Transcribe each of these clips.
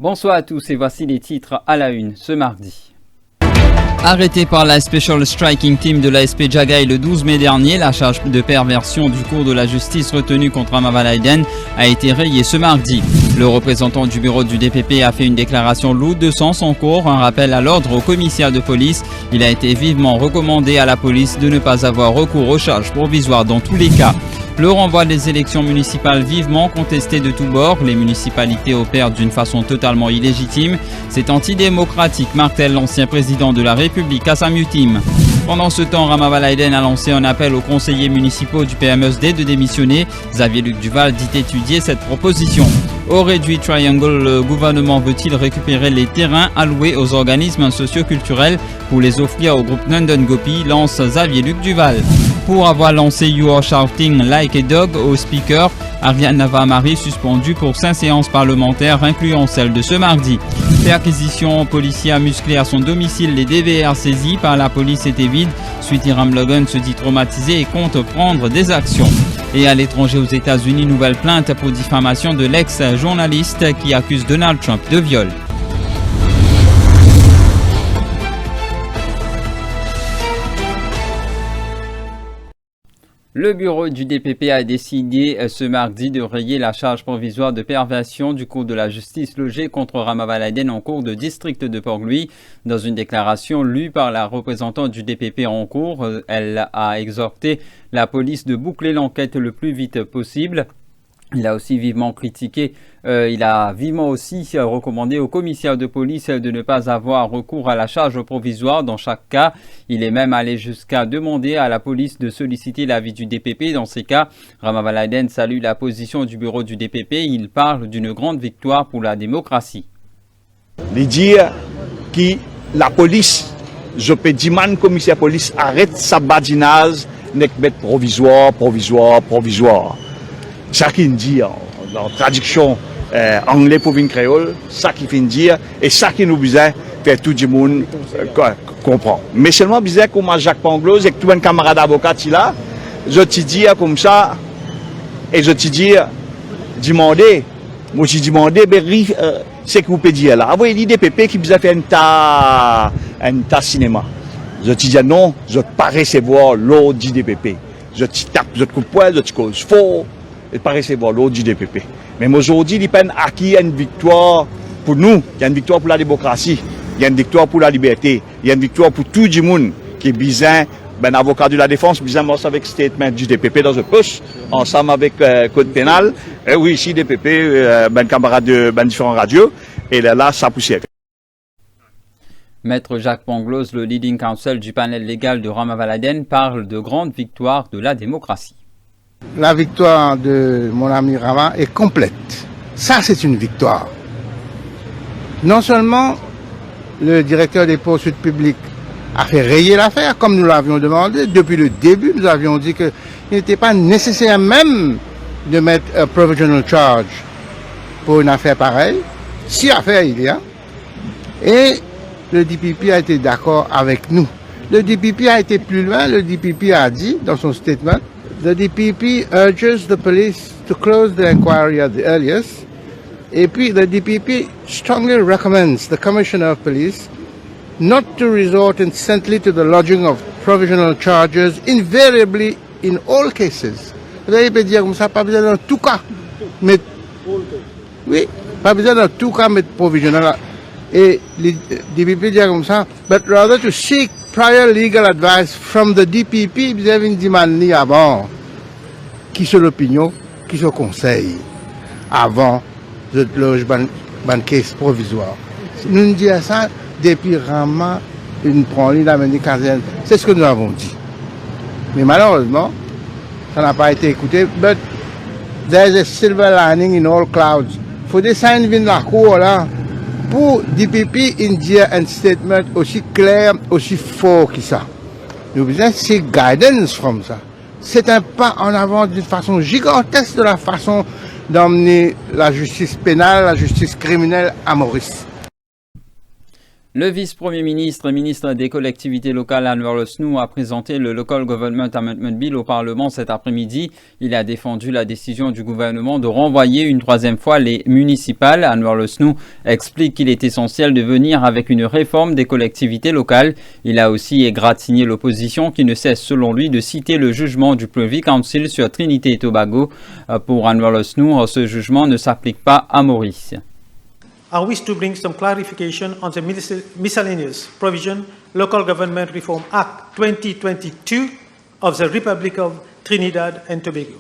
Bonsoir à tous et voici les titres à la une ce mardi. Arrêté par la Special Striking Team de l'ASP Jagaï le 12 mai dernier, la charge de perversion du cours de la justice retenue contre Ramaval Aiden a été rayée ce mardi. Le représentant du bureau du DPP a fait une déclaration lourde de sens en cours, un rappel à l'ordre au commissaire de police. Il a été vivement recommandé à la police de ne pas avoir recours aux charges provisoires dans tous les cas. Le renvoi des élections municipales vivement contesté de tous bords. Les municipalités opèrent d'une façon totalement illégitime. C'est antidémocratique, martèle l'ancien président de la République Assam Yutim. Pendant ce temps, Ramaval Aiden a lancé un appel aux conseillers municipaux du PMSD de démissionner. Xavier-Luc Duval dit étudier cette proposition. Au réduit Triangle, le gouvernement veut-il récupérer les terrains alloués aux organismes socioculturels pour les offrir au groupe Nandan Gopi, lance Xavier-Luc Duval. Pour avoir lancé You Are Shouting Like a Dog au speaker, Ariane Navamari suspendu pour 5 séances parlementaires incluant celle de ce mardi. Perquisition policière musclée à son domicile, les DVR saisis par la police étaient vides. Sweetie Ramlogan se dit traumatisé et compte prendre des actions. Et à l'étranger aux États-Unis, nouvelle plainte pour diffamation de l'ex-journaliste qui accuse Donald Trump de viol. Le bureau du DPP a décidé ce mardi de rayer la charge provisoire de perversion du cours de la justice logée contre Ramaval Aiden en cours de district de Port-Louis. Dans une déclaration lue par la représentante du DPP en cours, elle a exhorté la police de boucler l'enquête le plus vite possible. Il a aussi vivement critiqué, recommandé au commissaire de police de ne pas avoir recours à la charge provisoire dans chaque cas. Il est même allé jusqu'à demander à la police de solliciter l'avis du DPP dans ces cas. Ramaval Aiden salue la position du bureau du DPP. Il parle d'une grande victoire pour la démocratie. Il dit que la police, je peux demander au commissaire de police arrête sa badinage, n'est que mettre provisoire. Ça qui dit en traduction anglais pour une créole, ça qui fait dire et ça qui nous besoin faire tout le monde comprend. Mais seulement besoin comme Jacques Pangloss et tout un camarade avocat là, je te dis comme ça et je te dis demander, moi j'ai demandé c'est que vous pouvez dire là. Avant il dit des pépés qui besoin faire un tas cinéma. Je te dis non, je ne peux pas recevoir l'ordre du DPP. Je te tape, je te coupe poil, je te cause faux. Et pas recevoir l'ordre du DPP. Mais aujourd'hui, il peine acquis une victoire pour nous, il y a une victoire pour la démocratie, il y a une victoire pour la liberté, il y a une victoire pour tout le monde qui est besoin, avocat de la défense, besoin avec le statement du DPP dans un poste, ensemble avec code pénal, et oui, ici, DPP, camarades de différentes radios, et là, ça poussière. Maître Jacques Pangloss, le leading counsel du panel légal de Ramaval Aiden, parle de grande victoire de la démocratie. La victoire de mon ami Rama est complète. Ça, c'est une victoire. Non seulement le directeur des poursuites publiques a fait rayer l'affaire, comme nous l'avions demandé. Depuis le début, nous avions dit qu'il n'était pas nécessaire même de mettre un provisional charge pour une affaire pareille. Si affaire il y a. Et le DPP a été d'accord avec nous. Le DPP a été plus loin. Le DPP a dit dans son statement, the DPP urges the police to close the inquiry at the earliest. Et puis, the DPP strongly recommends the Commissioner of Police not to resort instantly to the lodging of provisional charges, invariably in all cases. Vous allez peut dire comme ça, pas besoin dans tout cas, mais oui, pas besoin dans tout cas mettre provisional. Et le DPP dit comme ça, but rather to seek prior legal advice from the DPP, vous avez une demande avant, qui sont l'opinion, qui sont conseil, avant de loger une caisse provisoire. Nous nous disons ça depuis Rama, une prend la caserne. C'est ce que nous avons dit. Mais malheureusement, ça n'a pas été écouté. But there is a silver lining in all clouds. Il faut des signes de la cour là. Pour DPP, il dit un statement aussi clair, aussi fort que ça. Nous besoin c'est guidance from ça. C'est un pas en avant d'une façon gigantesque de la façon d'emmener la justice pénale, la justice criminelle à Maurice. Le vice-premier ministre et ministre des collectivités locales Anwar Losnu a présenté le Local Government Amendment Bill au Parlement cet après-midi. Il a défendu la décision du gouvernement de renvoyer une troisième fois les municipales. Anwar Losnu explique qu'il est essentiel de venir avec une réforme des collectivités locales. Il a aussi égratigné l'opposition qui ne cesse selon lui de citer le jugement du Privy Council sur Trinité et Tobago. Pour Anwar Losnu, ce jugement ne s'applique pas à Maurice. I wish to bring some clarification on the miscellaneous provision Local Government Reform Act 2022 of the Republic of Trinidad and Tobago.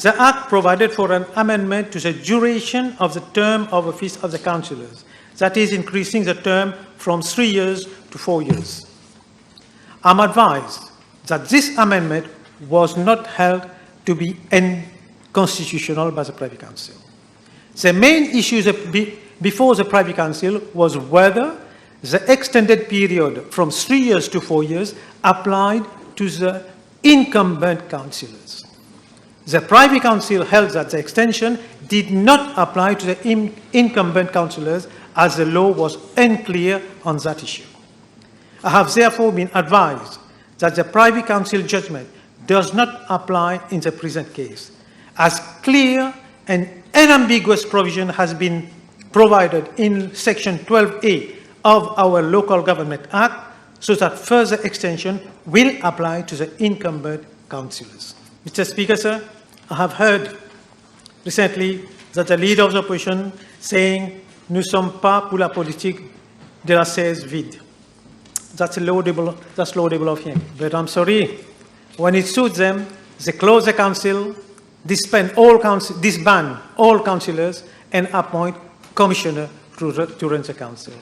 The Act provided for an amendment to the duration of the term of office of the councillors, that is, increasing the term from 3 years to 4 years. I'm advised that this amendment was not held to be unconstitutional by the Privy Council. The main issue before the Privy Council was whether the extended period from 3 years to 4 years applied to the incumbent councillors. The Privy Council held that the extension did not apply to the incumbent councillors as the law was unclear on that issue. I have therefore been advised that the Privy Council judgment does not apply in the present case, as clear and unambiguous provision has been provided in Section 12A of our Local Government Act, so that further extension will apply to the incumbent councillors. Mr. Speaker, sir, I have heard recently that the leader of the opposition saying nous ne sommes pas pour la politique de la chaise vide. That's laudable of him. But I'm sorry, when it suits them, they close the council, disband all councillors and appoint commissioner to run the council.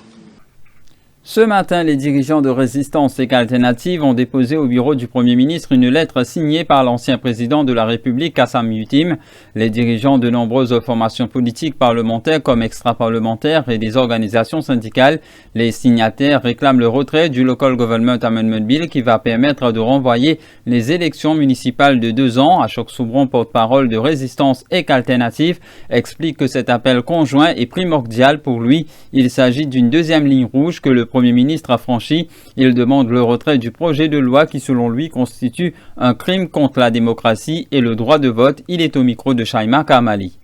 Ce matin, les dirigeants de Résistance et Alternative ont déposé au bureau du Premier ministre une lettre signée par l'ancien président de la République, Kassam Youtim. Les dirigeants de nombreuses formations politiques parlementaires comme extra-parlementaires et des organisations syndicales, les signataires réclament le retrait du Local Government Amendment Bill qui va permettre de renvoyer les élections municipales de 2 ans. Ashok Soubron, porte-parole de Résistance et Alternative, explique que cet appel conjoint est primordial pour lui. Il s'agit d'une deuxième ligne rouge que le Premier ministre a franchi. Il demande le retrait du projet de loi qui, selon lui, constitue un crime contre la démocratie et le droit de vote. Il est au micro de Shaima Kamali.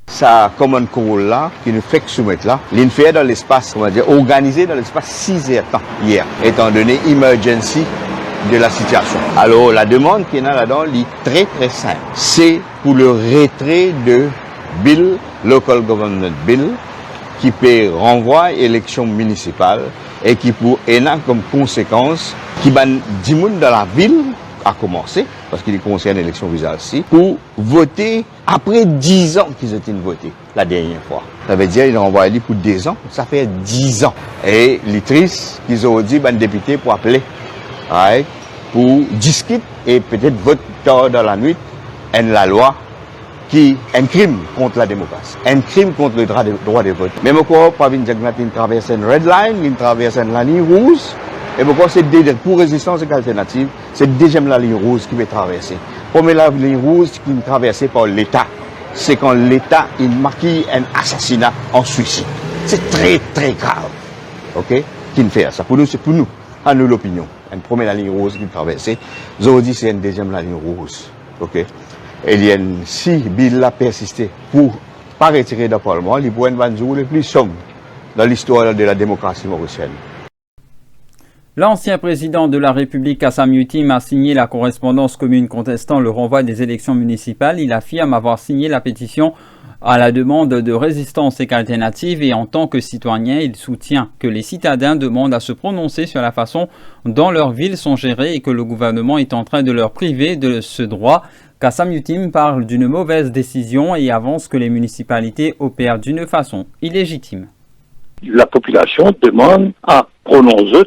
Ça, comme un courroux là, qui nous fait soumettre là, l'une fait dans l'espace, on va dire, organisé dans l'espace 6 heures temps hier, étant donné emergency de la situation. Alors, la demande qui est là-dedans, est très très simple. C'est pour le retrait de Bill, Local Government Bill, qui peut renvoyer élection municipale et qui pour comme conséquence qui ban 10 moun dans la ville à commencer parce qu'il concerne l'élection visage pour voter après 10 ans qu'ils ont voté la dernière fois. Ça veut dire qu'ils renvoient pour 2 ans, ça fait 10 ans. Et les tristes qu'ils ont dit ban député pour appeler pour discuter et peut-être voter dans la nuit en la loi qui est un crime contre la démocratie, un crime contre le droit de vote. Même encore, pas une traverser une red line, une traverse la ligne rouge, et pourquoi c'est pour Résistance et Alternative, c'est deuxième la ligne rouge qui va traverser. Première la ligne rouge qui est traversée par l'État, c'est quand l'État maquille un assassinat en suicide. C'est très très grave, ok? Qui ne fait ça. Pour nous, c'est pour nous, à nous l'opinion. Une première la ligne rouge qui est traversée, aujourd'hui c'est une deuxième la ligne rouge, ok? Et si Bill a persisté pour ne pas retirer le Parlement, il pourrait être un jour le plus sombre dans l'histoire de la démocratie mauricienne. L'ancien président de la République, Kassam Youtim, a signé la correspondance commune contestant le renvoi des élections municipales. Il affirme avoir signé la pétition à la demande de Résistance et Alternative et en tant que citoyen, il soutient que les citadins demandent à se prononcer sur la façon dont leurs villes sont gérées et que le gouvernement est en train de leur priver de ce droit. Kassam Youtim parle d'une mauvaise décision et avance que les municipalités opèrent d'une façon illégitime. La population demande à prononcer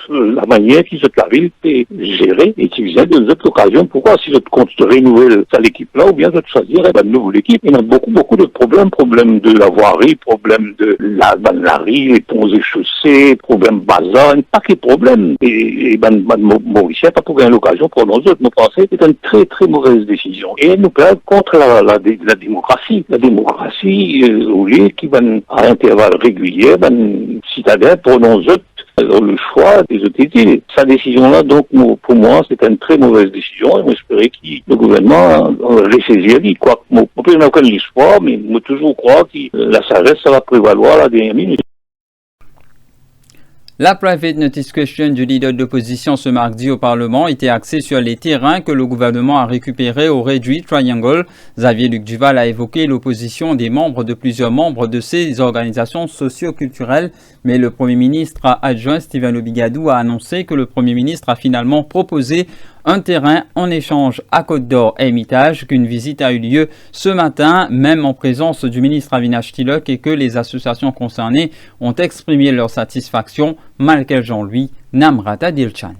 la manière qui la ville est gérée et qui vient de cette occasion. Pourquoi si je compte renouveler l'équipe là ou bien de choisir une nouvelle équipe? Il y a beaucoup de problèmes de la voirie, problèmes de la rue, les ponts et chaussées, problèmes bazar, pas que problème. Et Mauricien pas pour gagner l'occasion pour nous autres. Nous pensons que c'est une très très mauvaise décision. Et nous plaît contre la démocratie. La démocratie, au lieu qui va à intervalles réguliers, citadins pour nous autres. Alors, le choix des autorités, sa décision-là, donc, pour moi, c'est une très mauvaise décision. Et j'espère que le gouvernement ressaisir, quoi. On peut pas connaître l'espoir, mais moi, toujours croire que la sagesse, ça va prévaloir à la dernière minute. La private notice question du leader d'opposition ce mardi au Parlement était axée sur les terrains que le gouvernement a récupérés au réduit Triangle. Xavier Luc Duval a évoqué l'opposition des membres de plusieurs membres de ces organisations socio-culturelles, mais le Premier ministre adjoint Steven Obigadou a annoncé que le Premier ministre a finalement proposé un terrain en échange à Côte-d'Or Hermitage, qu'une visite a eu lieu ce matin, même en présence du ministre Avinash Tilok, et que les associations concernées ont exprimé leur satisfaction, malgré Jean-Louis Namrata Dilchand.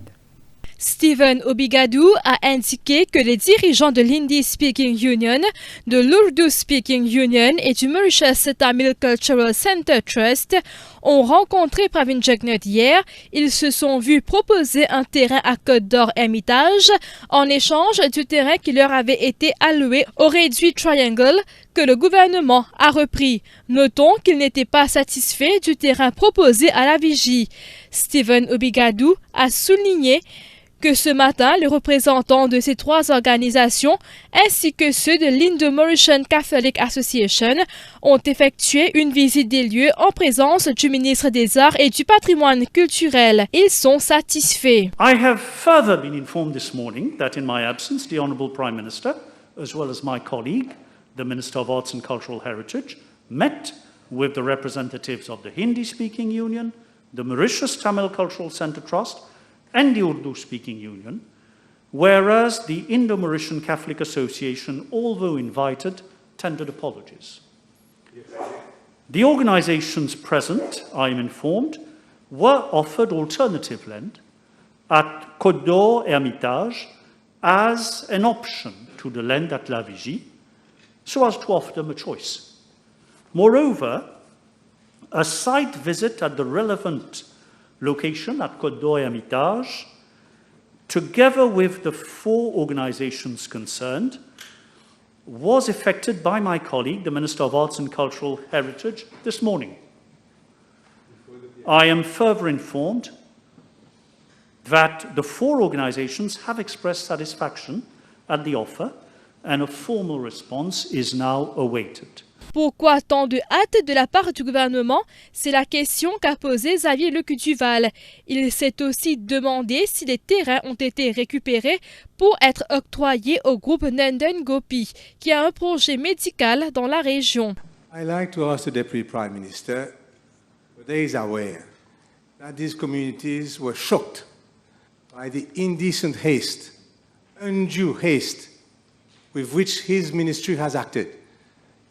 Steven Obigadou a indiqué que les dirigeants de l'Hindi Speaking Union, de l'Urdu Speaking Union et du Mauritius Tamil Cultural Center Trust ont rencontré Pravin Jagnat hier. Ils se sont vus proposer un terrain à Côte-d'Or Hermitage en échange du terrain qui leur avait été alloué au réduit Triangle que le gouvernement a repris. Notons qu'ils n'étaient pas satisfaits du terrain proposé à la vigie. Steven Obigadou a souligné que ce matin, les représentants de ces trois organisations ainsi que ceux de l'Indo-Mauritian Catholic Association ont effectué une visite des lieux en présence du ministre des Arts et du Patrimoine culturel. Ils sont satisfaits. I have further been informed this morning that in my absence, the Honourable Prime Minister, as well as my colleague, the Minister of Arts and Cultural Heritage, met with the representatives of the Hindi-speaking union, the Mauritius Tamil Cultural Centre Trust, and the Urdu-speaking union, whereas the Indo-Mauritian Catholic Association, although invited, tendered apologies. The organisations present, I am informed, were offered alternative land at Côte-d'Or Hermitage as an option to the land at La Vigie, so as to offer them a choice. Moreover, a site visit at the relevant location at Côte-d'Or Hermitage, together with the four organisations concerned, was effected by my colleague, the Minister of Arts and Cultural Heritage, this morning. I am further informed that the four organisations have expressed satisfaction at the offer and a formal response is now awaited. Pourquoi tant de hâte de la part du gouvernement? C'est la question qu'a posée Xavier Luc Duval. Il s'est aussi demandé si les terrains ont été récupérés pour être octroyés au groupe Nandan Gopi, qui a un projet médical dans la région. I'd like to ask the Deputy Prime Minister whether he is aware that these communities were shocked by the indecent haste, undue haste with which his ministry has acted.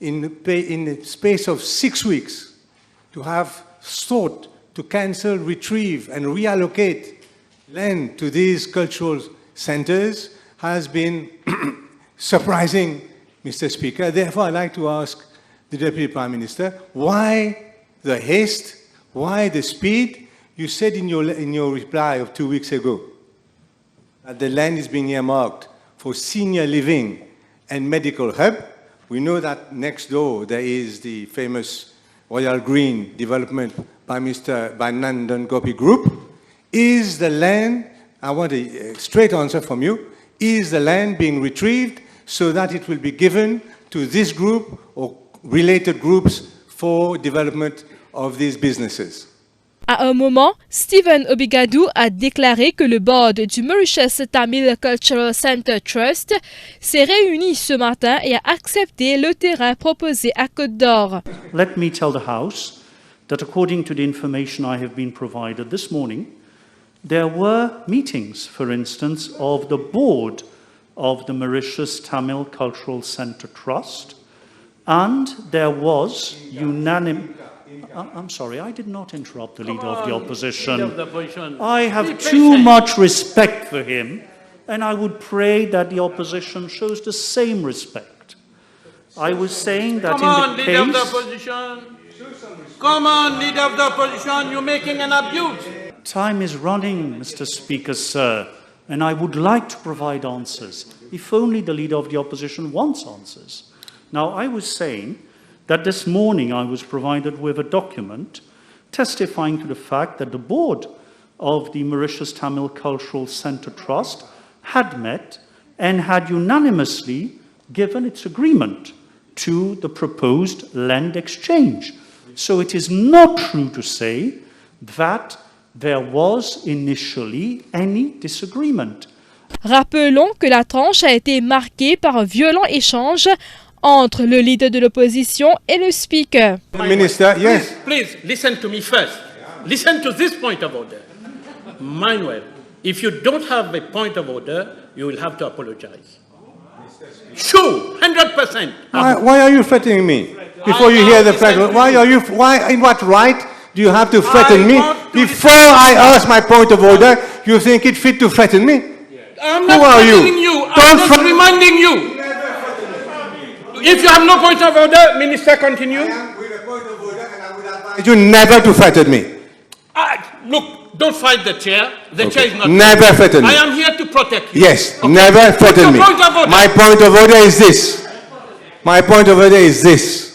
In the space of 6 weeks, to have sought to cancel, retrieve, and reallocate land to these cultural centers has been surprising, Mr. Speaker. Therefore, I'd like to ask the Deputy Prime Minister, why the haste, why the speed? You said in your reply of 2 weeks ago that the land is being earmarked for senior living and medical hub. We know that next door there is the famous Royal Green development by Nandan Gopi Group. Is the land, I want a straight answer from you, is the land being retrieved so that it will be given to this group or related groups for development of these businesses? À un moment, Steven Obigadou a déclaré que le board du Mauritius Tamil Cultural Center Trust s'est réuni ce matin et a accepté le terrain proposé à Côte-d'Or. Let me tell the House that according to the information I have been provided this morning, there were meetings, for instance, of the board of the Mauritius Tamil Cultural Center Trust, and there was unanimous... I'm sorry, I did not interrupt the Leader of the Opposition. Leader of the Opposition. I have Be too patient. much respect for him, and I would pray that the Opposition shows the same respect. I was saying that Come on, in the Leader of the case... Opposition. Come on, Leader of the Opposition, you're making an abuse. Time is running, Mr. Speaker, sir, and I would like to provide answers, if only the Leader of the Opposition wants answers. Now, I was saying that this morning I was provided with a document testifying to the fact that the board of the Mauritius Tamil Cultural Centre Trust had met and had unanimously given its agreement to the proposed land exchange. So it is not true to say that there was initially any disagreement. Rappelons que la tranche a été marquée par un violent échange entre le leader de l'opposition et le speaker. Minister, yes. Please, listen to me first. Listen to this point of order. Manuel, if you don't have a point of order, you will have to apologize. Sure, 100%. Why are you threatening me? Before you hear the flag, in what right do you have to threaten me? Before I ask my point of order, you think it fit to threaten me? I'm Who not are you? threatening you. I'm just reminding you. If you have no point of order, Minister, continue. You never to threaten me. Look, don't fight the chair. The chair is not. Never threaten me. I am here to protect you. Yes, Okay. never threaten me. What's your point of order? My point of order is this. My point of order is this.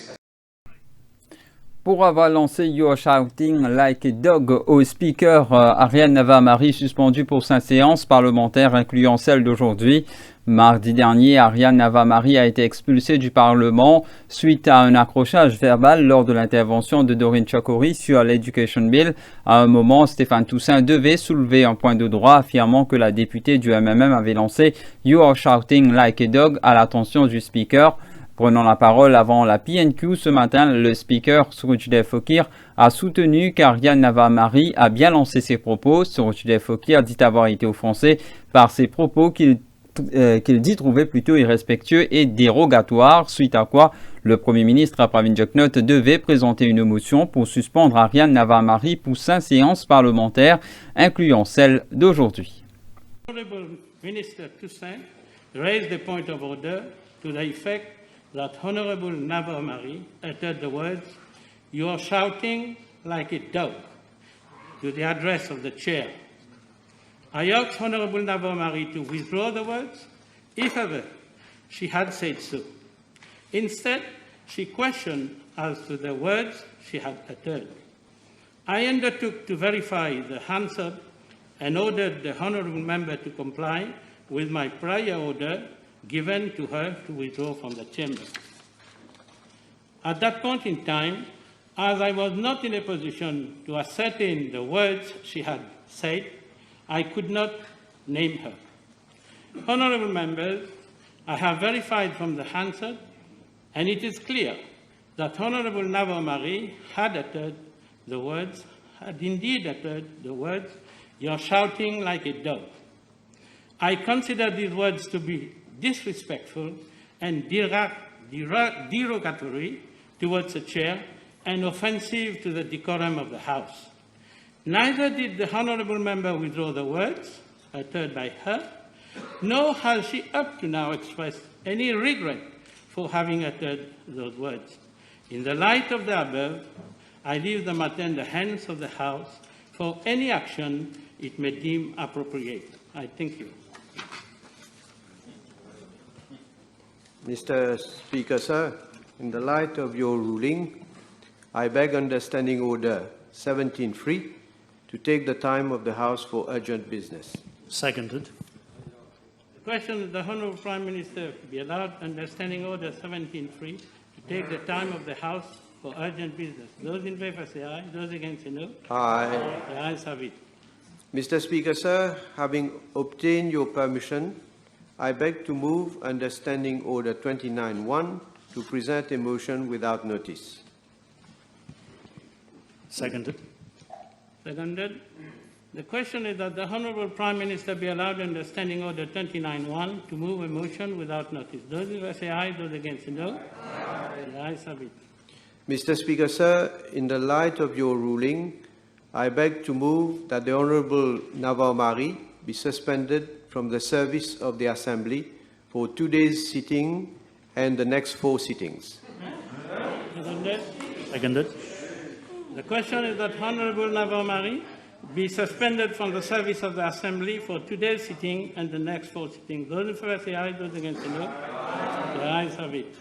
Pour avoir lancé You're Shouting Like a Dog au speaker, Ariane Nava-Amari suspendu pour sa séance parlementaire incluant celle d'aujourd'hui. Mardi dernier, Ariane Nava-Amari a été expulsée du Parlement suite à un accrochage verbal lors de l'intervention de Doreen Chakori sur l'Education Bill. À un moment, Stéphane Toussaint devait soulever un point de droit affirmant que la députée du MMM avait lancé You're Shouting Like a Dog à l'attention du speaker. Prenant la parole avant la PNQ ce matin, le speaker Surojdev Fokir a soutenu qu'Ariane Nava-Amari a bien lancé ses propos. Surojdev Fokir dit avoir été offensé par ses propos qu'il dit trouver plutôt irrespectueux et dérogatoires, suite à quoi le Premier ministre Pravin Jugnauth devait présenter une motion pour suspendre Ariane Nava-Amari pour 5 séances parlementaires, incluant celle d'aujourd'hui. Honorable Minister Toussaint raised the point of order to the effect that Honorable Nava-Amari uttered the words, "You are shouting like a dog," to the address of the chair. I asked Honorable Nava-Amari to withdraw the words, if ever she had said so. Instead, she questioned as to the words she had uttered. I undertook to verify the answer and ordered the Honorable Member to comply with my prior order given to her to withdraw from the chamber. At that point in time, as I was not in a position to ascertain the words she had said, I could not name her. Honorable members, I have verified from the answer, and it is clear that Honorable Nava-Amari had indeed uttered the words, "You're shouting like a dog." I consider these words to be disrespectful and derogatory towards the chair and offensive to the decorum of the House. Neither did the Honourable Member withdraw the words uttered by her, nor has she up to now expressed any regret for having uttered those words. In the light of the above, I leave the matter in the hands of the House for any action it may deem appropriate. I thank you. Mr. Speaker, sir, in the light of your ruling, I beg under Standing Order 17.3 to take the time of the House for urgent business. Seconded. The question of the Honourable Prime Minister be allowed under Standing Order 17.3 to take the time of the House for urgent business. Those in favour say aye. Those against say no. Aye. The ayes have it. Mr. Speaker, sir, having obtained your permission, I beg to move under Standing Order 29.1 to present a motion without notice. Seconded. Seconded. The question is that the Honourable Prime Minister be allowed under Standing Order 29.1 to move a motion without notice. Those in favour say aye. Those against say no. The ayes have it. Mr. Speaker, sir, in the light of your ruling, I beg to move that the Honorable Nawar Mari be suspended from the service of the Assembly for today's sitting and the next 4 sittings. Seconded. The question is that Honorable Nawar Mari be suspended from the service of the Assembly for today's sitting and the next 4 sittings. Those in favor say aye, those against say no. The ayes have it.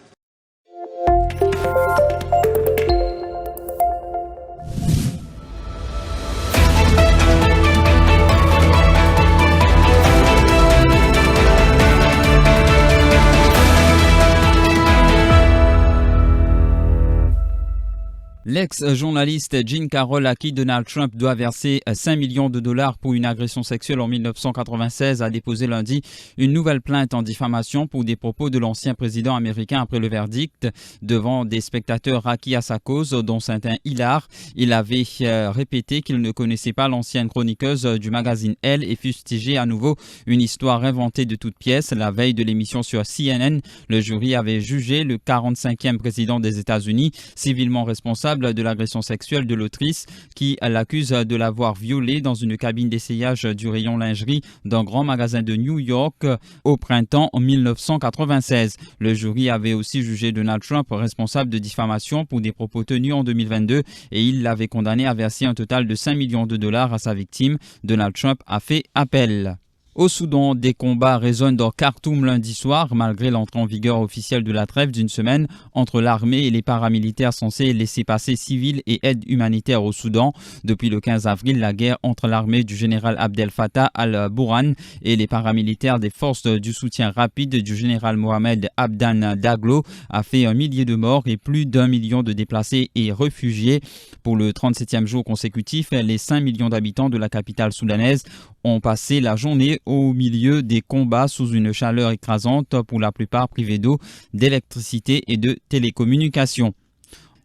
L'ex-journaliste Jean Carroll, à qui Donald Trump doit verser 5 millions de dollars pour une agression sexuelle en 1996, a déposé lundi une nouvelle plainte en diffamation pour des propos de l'ancien président américain après le verdict devant des spectateurs raquis à sa cause, dont certains hilars. Il avait répété qu'il ne connaissait pas l'ancienne chroniqueuse du magazine Elle et fustigé à nouveau une histoire inventée de toutes pièces. La veille de l'émission sur CNN, le jury avait jugé le 45e président des États-Unis civilement responsable de l'agression sexuelle de l'autrice qui l'accuse de l'avoir violée dans une cabine d'essayage du rayon lingerie d'un grand magasin de New York au printemps 1996. Le jury avait aussi jugé Donald Trump responsable de diffamation pour des propos tenus en 2022 et il l'avait condamné à verser un total de 5 millions de dollars à sa victime. Donald Trump a fait appel. Au Soudan, des combats résonnent dans Khartoum lundi soir, malgré l'entrée en vigueur officielle de la trêve d'une semaine entre l'armée et les paramilitaires censés laisser passer civils et aide humanitaire au Soudan. Depuis le 15 avril, la guerre entre l'armée du général Abdel Fattah al-Burhan et les paramilitaires des forces du soutien rapide du général Mohamed Abdan Daglo a fait 1 millier de morts et plus d'1 million de déplacés et réfugiés. Pour le 37e jour consécutif, les 5 millions d'habitants de la capitale soudanaise ont passé la journée au milieu des combats sous une chaleur écrasante, pour la plupart privés d'eau, d'électricité et de télécommunications.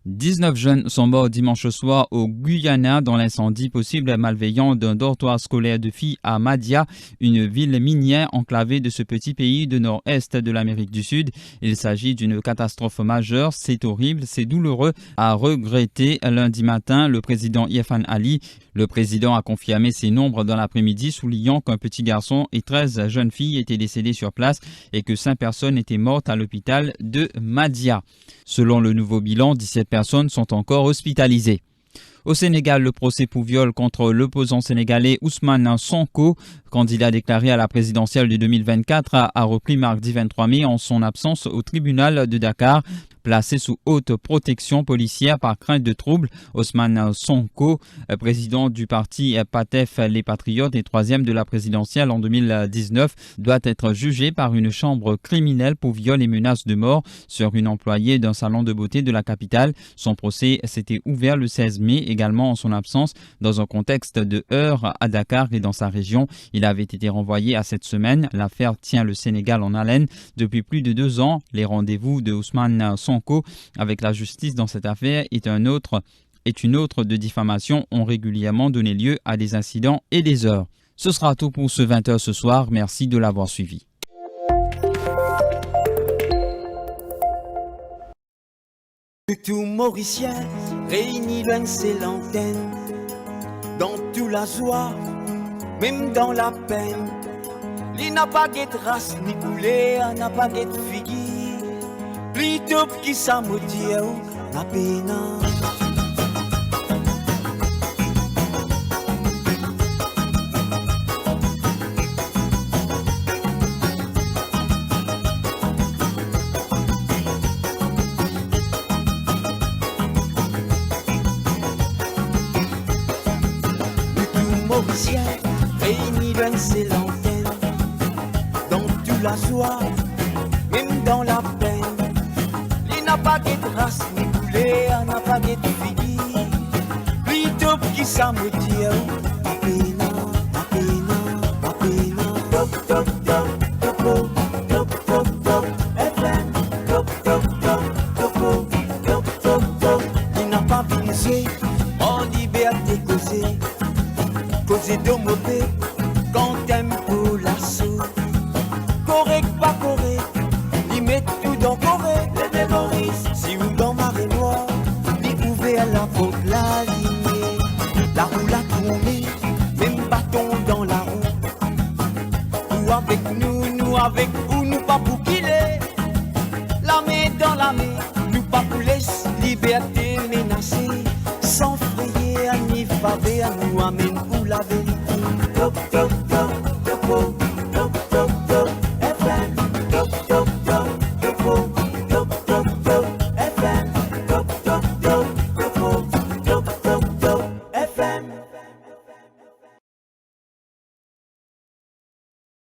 19 jeunes sont morts dimanche soir au Guyana dans l'incendie possible malveillant d'un dortoir scolaire de filles à Madia, une ville minière enclavée de ce petit pays de nord-est de l'Amérique du Sud. Il s'agit d'une catastrophe majeure, c'est horrible, c'est douloureux, a regretté lundi matin le président Irfan Ali. Le président a confirmé ces nombres dans l'après-midi, soulignant qu'un petit garçon et 13 jeunes filles étaient décédés sur place et que 5 personnes étaient mortes à l'hôpital de Madia. Selon le nouveau bilan, 17 personnes sont encore hospitalisées. Au Sénégal, le procès pour viol contre l'opposant sénégalais Ousmane Sonko, candidat déclaré à la présidentielle de 2024, a repris mardi 23 mai en son absence au tribunal de Dakar. Placé sous haute protection policière par crainte de troubles, Ousmane Sonko, président du parti PATEF Les Patriotes et 3e de la présidentielle en 2019, doit être jugé par une chambre criminelle pour viol et menaces de mort sur une employée d'un salon de beauté de la capitale. Son procès s'était ouvert le 16 mai, également en son absence, dans un contexte de heurts à Dakar et dans sa région. Il avait été renvoyé à cette semaine. L'affaire tient le Sénégal en haleine depuis plus de 2 ans. Les rendez-vous de Ousmane Sonko avec la justice dans cette affaire est une autre de diffamation ont régulièrement donné lieu à des incidents et des heurts. Ce sera tout pour ce 20h ce soir. Merci de l'avoir suivi. Tout Mauricien réunit l'un ses l'antenne, dans tout la joie, même dans la peine. Il n'a pas de race ni couleur, n'a pas de figure, plutôt qui s'amodie la peine. Réunis dans ses lanternes, dans toute la joie, même dans la peine. Il n'a pas de race ni couleur, n'a pas de figure, plutôt qui s'amodie la peine, la peine, la peine. Top, top, top, topo, top, top, top, FM, top, top, top, topo, top, top, top. Il n'a pas brisé, en liberté causée. Causer de mauvais, quand t'aimes pour l'assaut. Correct, pas correct, ils mettent tout dans correct. Les mémoristes, si ou dans marée noire, avec ou nous pas pour qu'il est. La main dans la main, nous pas pour laisser liberté menacée. Sans frayer à ni faver, à nous amène pour la vérité. Top, top, top, top, top, top, top, top, FM. Top, top, top, top, top, top, top, FM. Top, top, top, top, top, top, top, FM.